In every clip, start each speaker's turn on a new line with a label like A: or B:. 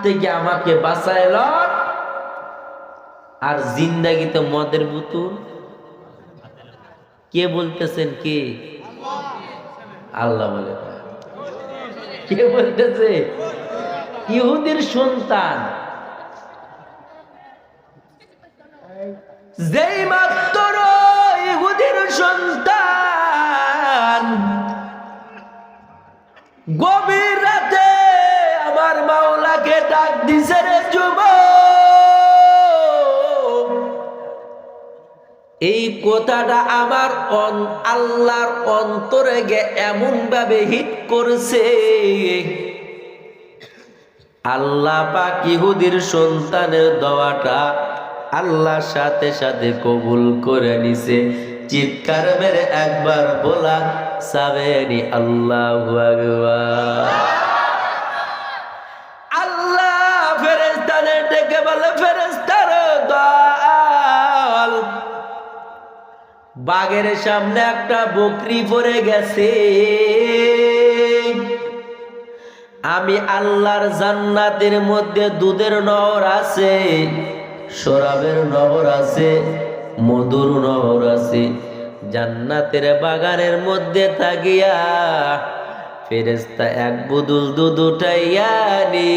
A: থেকে আমাকে বাঁচাইল। আর জিন্দাগিতে মদের বোতল কে বলতেছেন? কে? আল্লাহ বলে। কে বলতেছে? ইহুদির সন্তান। যেই মাত্র ইহুদির সন্তান গভীর রাতে আমার মাওলাকে ডাক দিছে, রে যুবক, এই কথাটা আমার আল্লাহর অন্তরে গে এমন ভাবে হিট করছে, আল্লাহ পাক ইহুদির সন্তানের দোয়াটা আল্লাহর সাথে সাথে কবুল করে নিছে। চিৎকার মেরে একবার বলা সাবেনি আল্লাহু আকবার। আল্লাহ ফেরেশতাদের ডেকে বলে, ফেরেশতার দল, বাঘের সামনে একটা বকরি পড়ে গেছে, আমি আল্লাহর জান্নাতের মধ্যে দুধের নহর আছে, শরাবের নহর আছে, মধুর নহর আছে। জান্নাতের বাগানের মধ্যে থাকিয়া ফেরেশতা এক বুদুল দুধ উঠাইয়া নি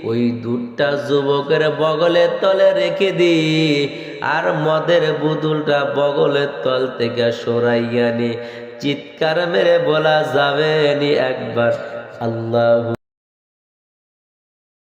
A: ওই দুধটা যুবকের বগলের তলে রেখে দি, আর মদের বুদুলটা বগলের তল থেকে সরাইয়া নি। চিৎকার মেরে বলা যাবে নি একবার আল্লাহু